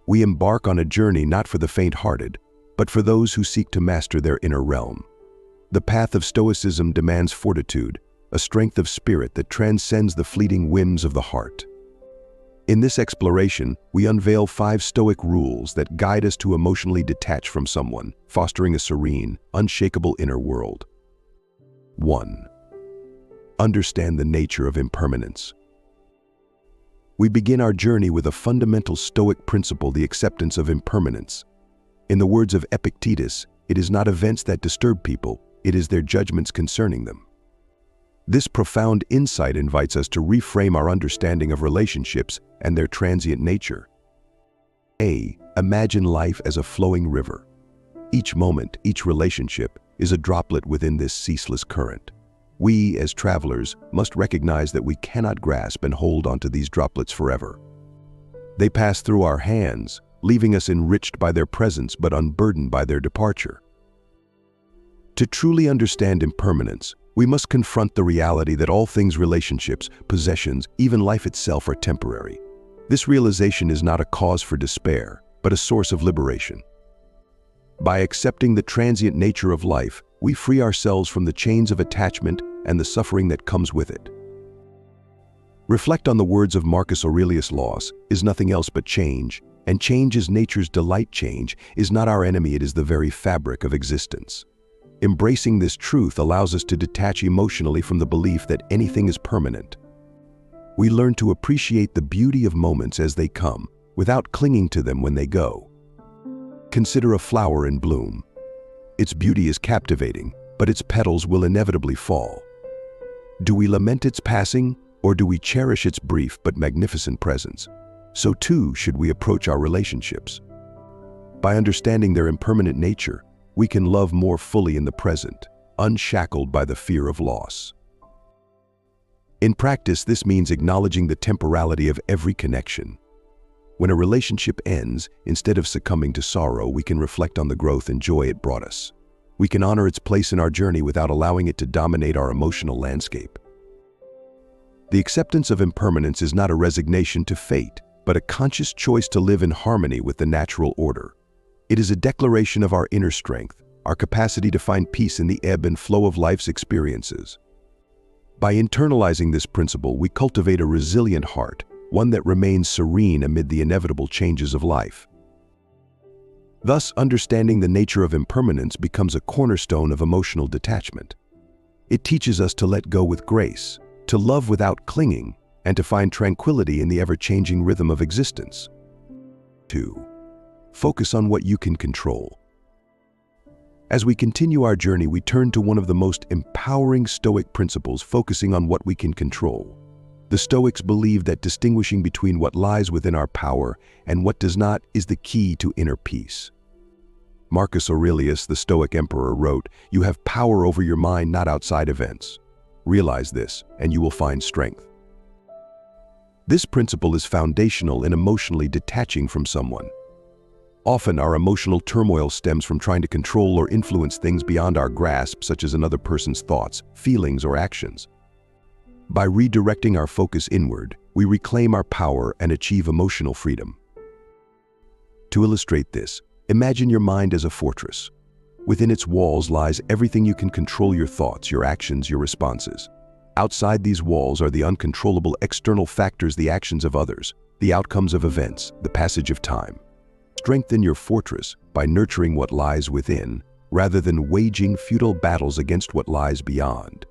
We embark on a journey not for the faint-hearted, but for those who seek to master their inner realm. The path of Stoicism demands fortitude, a strength of spirit that transcends the fleeting whims of the heart. In this exploration, we unveil 5 Stoic rules that guide us to emotionally detach from someone, fostering a serene, unshakable inner world. 1. Understand the nature of impermanence. We begin our journey with a fundamental Stoic principle, the acceptance of impermanence. In the words of Epictetus, it is not events that disturb people, it is their judgments concerning them. This profound insight invites us to reframe our understanding of relationships and their transient nature. Imagine life as a flowing river. Each moment, each relationship, is a droplet within this ceaseless current. We, as travelers, must recognize that we cannot grasp and hold onto these droplets forever. They pass through our hands, leaving us enriched by their presence but unburdened by their departure. To truly understand impermanence, we must confront the reality that all things, relationships, possessions, even life itself, are temporary. This realization is not a cause for despair, but a source of liberation. By accepting the transient nature of life, we free ourselves from the chains of attachment and the suffering that comes with it. Reflect on the words of Marcus Aurelius: "Loss is nothing else but change, and change is nature's delight. Change is not our enemy, it is the very fabric of existence." Embracing this truth allows us to detach emotionally from the belief that anything is permanent. We learn to appreciate the beauty of moments as they come, without clinging to them when they go. Consider a flower in bloom. Its beauty is captivating, but its petals will inevitably fall. Do we lament its passing, or do we cherish its brief but magnificent presence? So too should we approach our relationships. By understanding their impermanent nature, we can love more fully in the present, unshackled by the fear of loss. In practice, this means acknowledging the temporality of every connection. When a relationship ends, instead of succumbing to sorrow, we can reflect on the growth and joy it brought us. We can honor its place in our journey without allowing it to dominate our emotional landscape. The acceptance of impermanence is not a resignation to fate, but a conscious choice to live in harmony with the natural order. It is a declaration of our inner strength, our capacity to find peace in the ebb and flow of life's experiences. By internalizing this principle, we cultivate a resilient heart, one that remains serene amid the inevitable changes of life. Thus, understanding the nature of impermanence becomes a cornerstone of emotional detachment. It teaches us to let go with grace, to love without clinging, and to find tranquility in the ever-changing rhythm of existence. 2. Focus on what you can control. As we continue our journey, we turn to one of the most empowering Stoic principles, focusing on what we can control. The Stoics believe that distinguishing between what lies within our power and what does not is the key to inner peace. Marcus Aurelius, the Stoic emperor, wrote, "You have power over your mind, not outside events. Realize this, and you will find strength." This principle is foundational in emotionally detaching from someone. Often, our emotional turmoil stems from trying to control or influence things beyond our grasp, such as another person's thoughts, feelings, or actions. By redirecting our focus inward, we reclaim our power and achieve emotional freedom. To illustrate this, imagine your mind as a fortress. Within its walls lies everything you can control: your thoughts, your actions, your responses. Outside these walls are the uncontrollable external factors, the actions of others, the outcomes of events, the passage of time. Strengthen your fortress by nurturing what lies within, rather than waging futile battles against what lies beyond.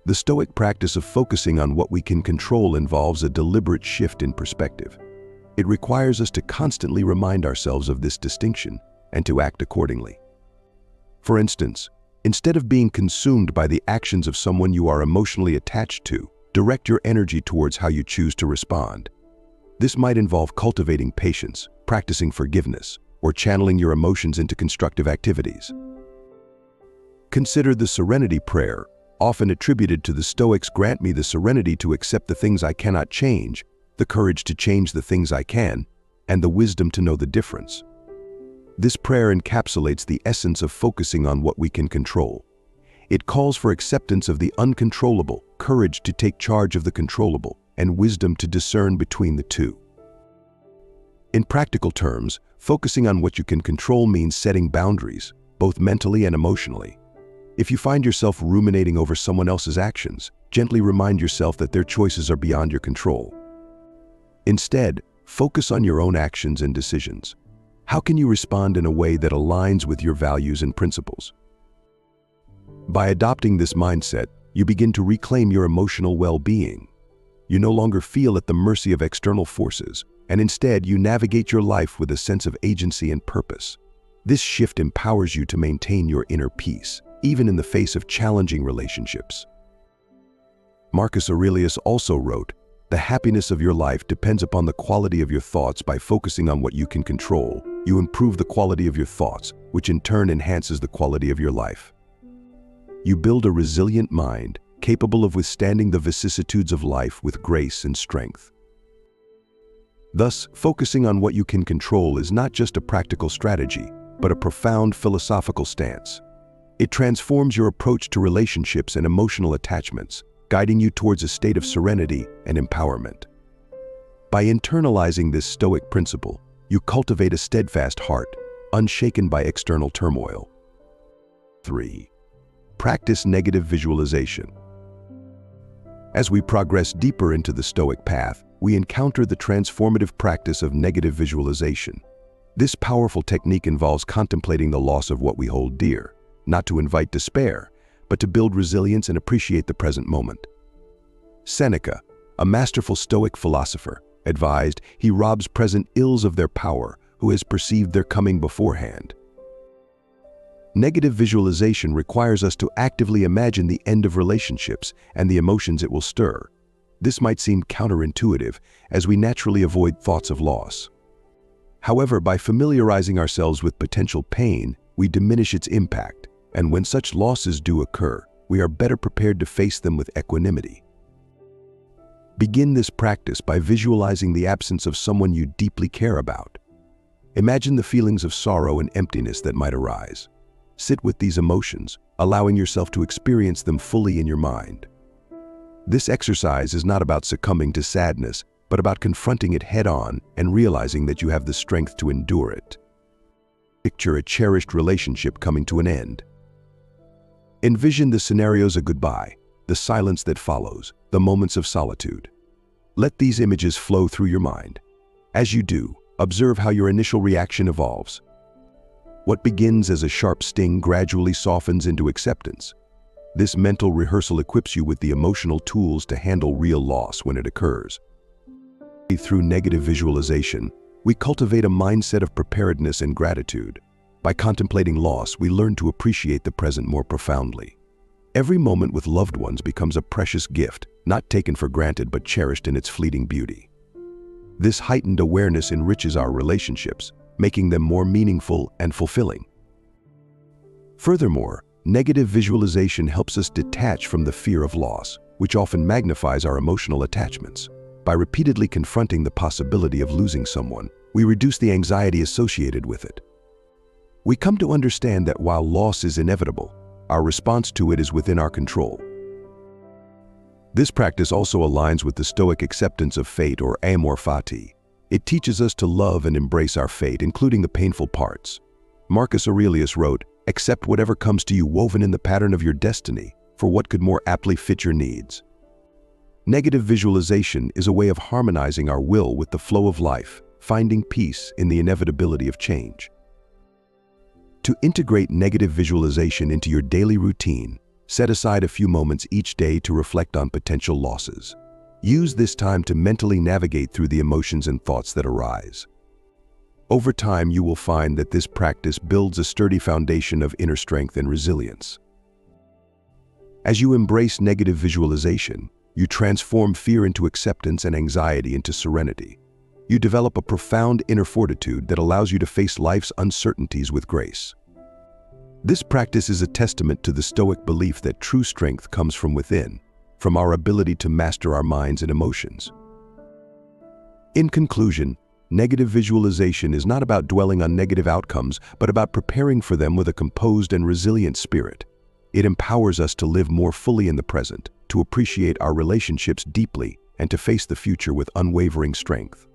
The Stoic practice of focusing on what we can control involves a deliberate shift in perspective. It requires us to constantly remind ourselves of this distinction and to act accordingly. For instance, instead of being consumed by the actions of someone you are emotionally attached to, direct your energy towards how you choose to respond. This might involve cultivating patience, practicing forgiveness, or channeling your emotions into constructive activities. Consider the serenity prayer, often attributed to the Stoics: "Grant me the serenity to accept the things I cannot change, the courage to change the things I can, and the wisdom to know the difference." This prayer encapsulates the essence of focusing on what we can control. It calls for acceptance of the uncontrollable, courage to take charge of the controllable, and wisdom to discern between the two. In practical terms, focusing on what you can control means setting boundaries, both mentally and emotionally. If you find yourself ruminating over someone else's actions, gently remind yourself that their choices are beyond your control. Instead, focus on your own actions and decisions. How can you respond in a way that aligns with your values and principles? By adopting this mindset, you begin to reclaim your emotional well-being. You no longer feel at the mercy of external forces, and instead you navigate your life with a sense of agency and purpose. This shift empowers you to maintain your inner peace, even in the face of challenging relationships. Marcus Aurelius also wrote, "The happiness of your life depends upon the quality of your thoughts. By focusing on what you can control, you improve the quality of your thoughts, which in turn enhances the quality of your life." You build a resilient mind, capable of withstanding the vicissitudes of life with grace and strength. Thus, focusing on what you can control is not just a practical strategy, but a profound philosophical stance. It transforms your approach to relationships and emotional attachments, guiding you towards a state of serenity and empowerment. By internalizing this Stoic principle, you cultivate a steadfast heart, unshaken by external turmoil. 3. Practice negative visualization. As we progress deeper into the Stoic path, we encounter the transformative practice of negative visualization. This powerful technique involves contemplating the loss of what we hold dear, not to invite despair, but to build resilience and appreciate the present moment. Seneca, a masterful Stoic philosopher, advised, "He robs present ills of their power, who has perceived their coming beforehand." Negative visualization requires us to actively imagine the end of relationships and the emotions it will stir. This might seem counterintuitive, as we naturally avoid thoughts of loss. However, by familiarizing ourselves with potential pain, we diminish its impact, and when such losses do occur, we are better prepared to face them with equanimity. Begin this practice by visualizing the absence of someone you deeply care about. Imagine the feelings of sorrow and emptiness that might arise. Sit with these emotions, allowing yourself to experience them fully in your mind. This exercise is not about succumbing to sadness, but about confronting it head-on and realizing that you have the strength to endure it. Picture a cherished relationship coming to an end. Envision the scenarios of goodbye, the silence that follows, the moments of solitude. Let these images flow through your mind. As you do, observe how your initial reaction evolves. What begins as a sharp sting gradually softens into acceptance. This mental rehearsal equips you with the emotional tools to handle real loss when it occurs. Through negative visualization, we cultivate a mindset of preparedness and gratitude. By contemplating loss, we learn to appreciate the present more profoundly. Every moment with loved ones becomes a precious gift, not taken for granted but cherished in its fleeting beauty. This heightened awareness enriches our relationships, making them more meaningful and fulfilling. Furthermore, negative visualization helps us detach from the fear of loss, which often magnifies our emotional attachments. By repeatedly confronting the possibility of losing someone, we reduce the anxiety associated with it. We come to understand that while loss is inevitable, our response to it is within our control. This practice also aligns with the Stoic acceptance of fate, or amor fati. It teaches us to love and embrace our fate, including the painful parts. Marcus Aurelius wrote, "Accept whatever comes to you woven in the pattern of your destiny, for what could more aptly fit your needs?" Negative visualization is a way of harmonizing our will with the flow of life, finding peace in the inevitability of change. To integrate negative visualization into your daily routine, set aside a few moments each day to reflect on potential losses. Use this time to mentally navigate through the emotions and thoughts that arise. Over time, you will find that this practice builds a sturdy foundation of inner strength and resilience. As you embrace negative visualization, you transform fear into acceptance and anxiety into serenity. You develop a profound inner fortitude that allows you to face life's uncertainties with grace. This practice is a testament to the Stoic belief that true strength comes from within, from our ability to master our minds and emotions. In conclusion, negative visualization is not about dwelling on negative outcomes, but about preparing for them with a composed and resilient spirit. It empowers us to live more fully in the present, to appreciate our relationships deeply, and to face the future with unwavering strength.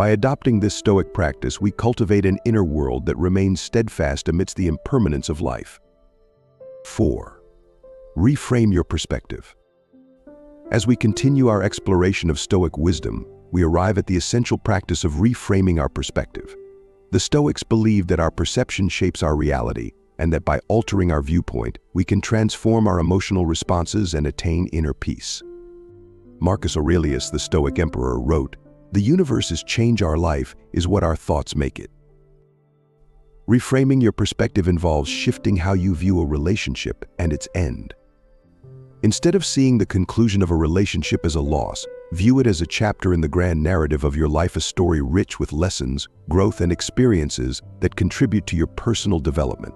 By adopting this Stoic practice, we cultivate an inner world that remains steadfast amidst the impermanence of life. 4. Reframe your perspective. As we continue our exploration of Stoic wisdom, we arrive at the essential practice of reframing our perspective. The Stoics believe that our perception shapes our reality, and that by altering our viewpoint, we can transform our emotional responses and attain inner peace. Marcus Aurelius, the Stoic emperor, wrote, "The universe's change our life is what our thoughts make it." Reframing your perspective involves shifting how you view a relationship and its end. Instead of seeing the conclusion of a relationship as a loss, view it as a chapter in the grand narrative of your life, a story rich with lessons, growth, and experiences that contribute to your personal development.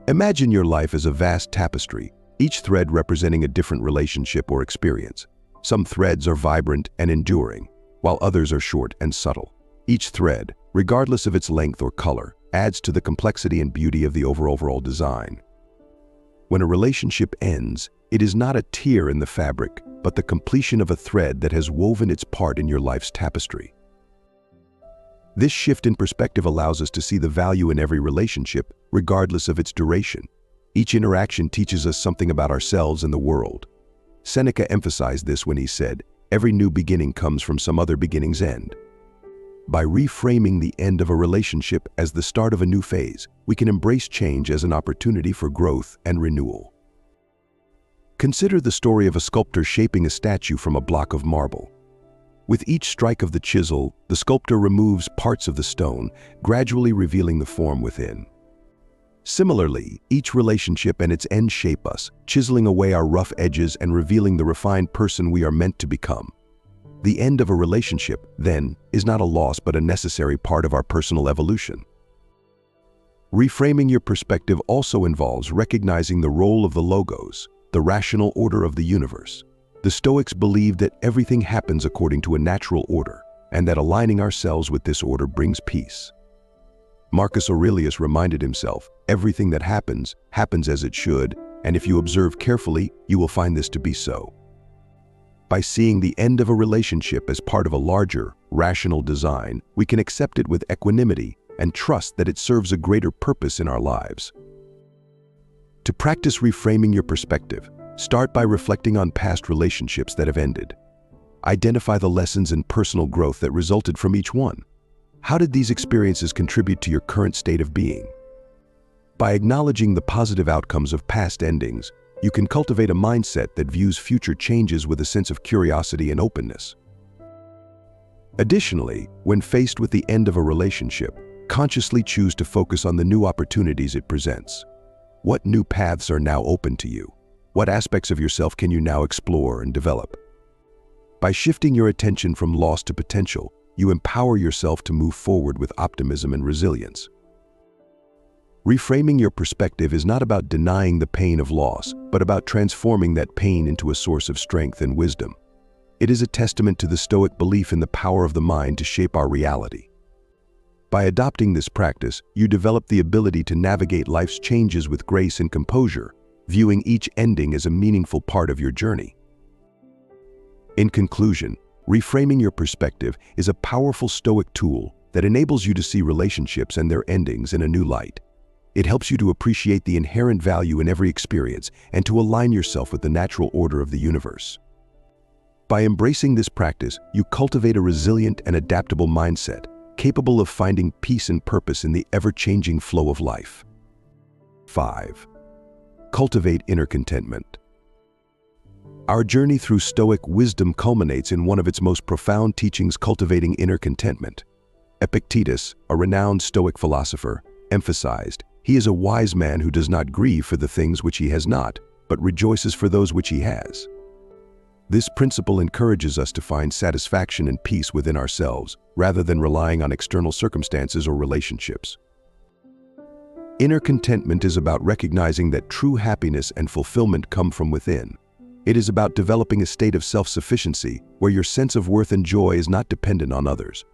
Imagine your life as a vast tapestry, each thread representing a different relationship or experience. Some threads are vibrant and enduring, while others are short and subtle. Each thread, regardless of its length or color, adds to the complexity and beauty of the overall design. When a relationship ends, it is not a tear in the fabric, but the completion of a thread that has woven its part in your life's tapestry. This shift in perspective allows us to see the value in every relationship, regardless of its duration. Each interaction teaches us something about ourselves and the world. Seneca emphasized this when he said, "Every new beginning comes from some other beginning's end." By reframing the end of a relationship as the start of a new phase, we can embrace change as an opportunity for growth and renewal. Consider the story of a sculptor shaping a statue from a block of marble. With each strike of the chisel, the sculptor removes parts of the stone, gradually revealing the form within. Similarly, each relationship and its end shape us, chiseling away our rough edges and revealing the refined person we are meant to become. The end of a relationship, then, is not a loss but a necessary part of our personal evolution. Reframing your perspective also involves recognizing the role of the logos, the rational order of the universe. The Stoics believe that everything happens according to a natural order, and that aligning ourselves with this order brings peace. Marcus Aurelius reminded himself, "Everything that happens, happens as it should, and if you observe carefully, you will find this to be so." By seeing the end of a relationship as part of a larger, rational design, we can accept it with equanimity and trust that it serves a greater purpose in our lives. To practice reframing your perspective, start by reflecting on past relationships that have ended. Identify the lessons and personal growth that resulted from each one. How did these experiences contribute to your current state of being? By acknowledging the positive outcomes of past endings, you can cultivate a mindset that views future changes with a sense of curiosity and openness. Additionally, when faced with the end of a relationship, consciously choose to focus on the new opportunities it presents. What new paths are now open to you? What aspects of yourself can you now explore and develop? By shifting your attention from loss to potential, you empower yourself to move forward with optimism and resilience. Reframing your perspective is not about denying the pain of loss, but about transforming that pain into a source of strength and wisdom. It is a testament to the Stoic belief in the power of the mind to shape our reality. By adopting this practice, you develop the ability to navigate life's changes with grace and composure, viewing each ending as a meaningful part of your journey. In conclusion, reframing your perspective is a powerful Stoic tool that enables you to see relationships and their endings in a new light. It helps you to appreciate the inherent value in every experience and to align yourself with the natural order of the universe. By embracing this practice, you cultivate a resilient and adaptable mindset, capable of finding peace and purpose in the ever-changing flow of life. 5. Cultivate inner contentment. Our journey through Stoic wisdom culminates in one of its most profound teachings, cultivating inner contentment. Epictetus, a renowned Stoic philosopher, emphasized, "He is a wise man who does not grieve for the things which he has not, but rejoices for those which he has." This principle encourages us to find satisfaction and peace within ourselves, rather than relying on external circumstances or relationships. Inner contentment is about recognizing that true happiness and fulfillment come from within. It is about developing a state of self-sufficiency where your sense of worth and joy is not dependent on others.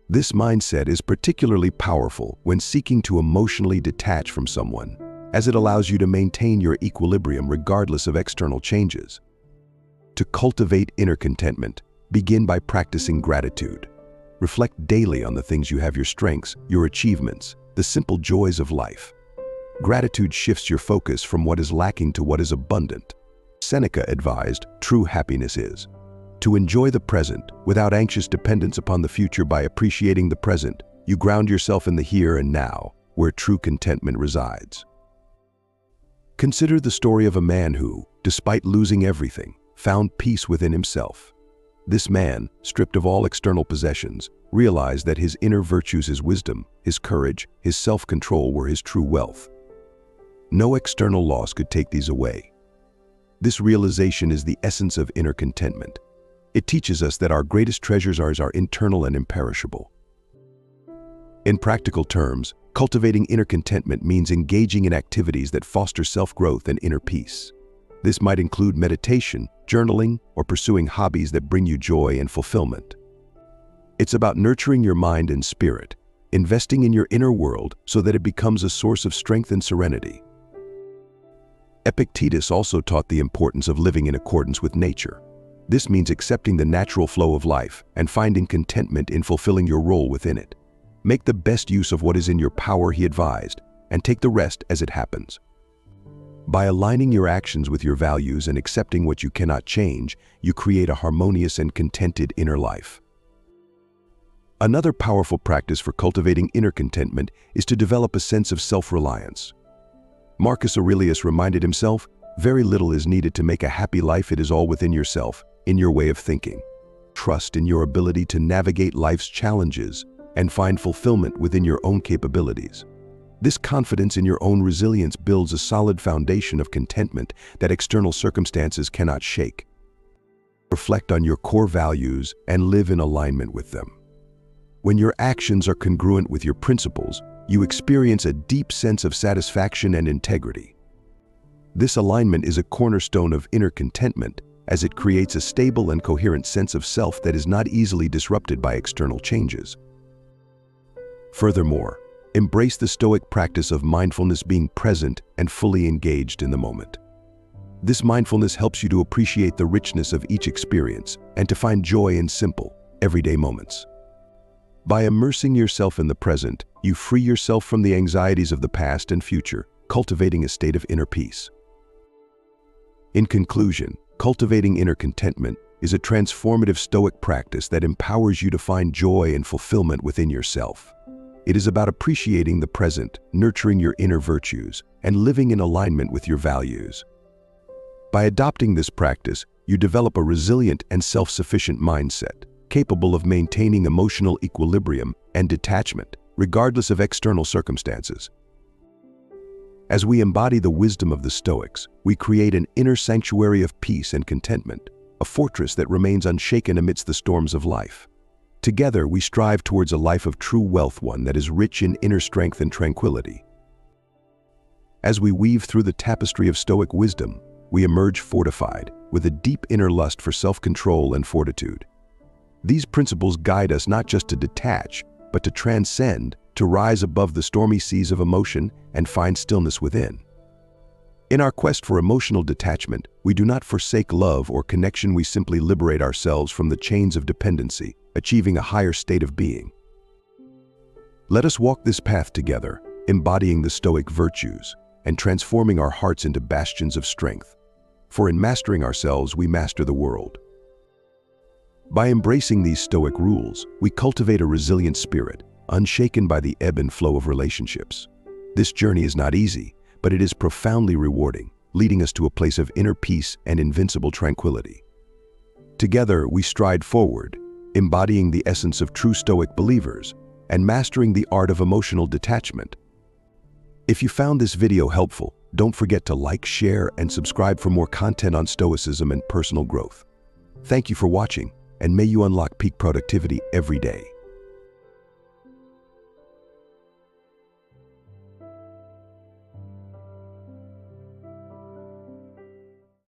This mindset is particularly powerful when seeking to emotionally detach from someone, as it allows you to maintain your equilibrium regardless of external changes. To cultivate inner contentment, Begin by practicing gratitude. Reflect daily on the things you have: your strengths, your achievements, the simple joys of life. Gratitude shifts your focus from what is lacking to what is abundant. Seneca advised, true happiness is to enjoy the present without anxious dependence upon the future. By appreciating the present, you ground yourself in the here and now, where true contentment resides. Consider the story of a man who, despite losing everything, found peace within himself. This man, stripped of all external possessions, realized that his inner virtues, his wisdom, his courage, his self-control were his true wealth. No external loss could take these away. This realization is the essence of inner contentment. It teaches us that our greatest treasures are internal and imperishable. In practical terms, cultivating inner contentment means engaging in activities that foster self-growth and inner peace. This might include meditation, journaling, or pursuing hobbies that bring you joy and fulfillment. It's about nurturing your mind and spirit, investing in your inner world so that it becomes a source of strength and serenity. Epictetus also taught the importance of living in accordance with nature. This means accepting the natural flow of life and finding contentment in fulfilling your role within it. Make the best use of what is in your power, he advised, and take the rest as it happens. By aligning your actions with your values and accepting what you cannot change, you create a harmonious and contented inner life. Another powerful practice for cultivating inner contentment is to develop a sense of self-reliance. Marcus Aurelius reminded himself, very little is needed to make a happy life. It is all within yourself, in your way of thinking. Trust in your ability to navigate life's challenges and find fulfillment within your own capabilities. This confidence in your own resilience builds a solid foundation of contentment that external circumstances cannot shake. Reflect on your core values and live in alignment with them. When your actions are congruent with your principles, you experience a deep sense of satisfaction and integrity. This alignment is a cornerstone of inner contentment, as it creates a stable and coherent sense of self that is not easily disrupted by external changes. Furthermore, embrace the Stoic practice of mindfulness, being present and fully engaged in the moment. This mindfulness helps you to appreciate the richness of each experience and to find joy in simple, everyday moments. By immersing yourself in the present, you free yourself from the anxieties of the past and future, cultivating a state of inner peace. In conclusion, cultivating inner contentment is a transformative Stoic practice that empowers you to find joy and fulfillment within yourself. It is about appreciating the present, nurturing your inner virtues, and living in alignment with your values. By adopting this practice, you develop a resilient and self-sufficient mindset, capable of maintaining emotional equilibrium and detachment, regardless of external circumstances. As we embody the wisdom of the Stoics, we create an inner sanctuary of peace and contentment, a fortress that remains unshaken amidst the storms of life. Together, we strive towards a life of true wealth, one that is rich in inner strength and tranquility. As we weave through the tapestry of Stoic wisdom, we emerge fortified, with a deep inner lust for self-control and fortitude. These principles guide us not just to detach, but to transcend, to rise above the stormy seas of emotion and find stillness within. In our quest for emotional detachment, we do not forsake love or connection. We simply liberate ourselves from the chains of dependency, achieving a higher state of being. Let us walk this path together, embodying the Stoic virtues and transforming our hearts into bastions of strength. For in mastering ourselves, we master the world. By embracing these Stoic rules, we cultivate a resilient spirit, unshaken by the ebb and flow of relationships. This journey is not easy, but it is profoundly rewarding, leading us to a place of inner peace and invincible tranquility. Together, we stride forward, embodying the essence of true Stoic believers and mastering the art of emotional detachment. If you found this video helpful, don't forget to like, share, and subscribe for more content on Stoicism and personal growth. Thank you for watching, and may you unlock peak productivity every day.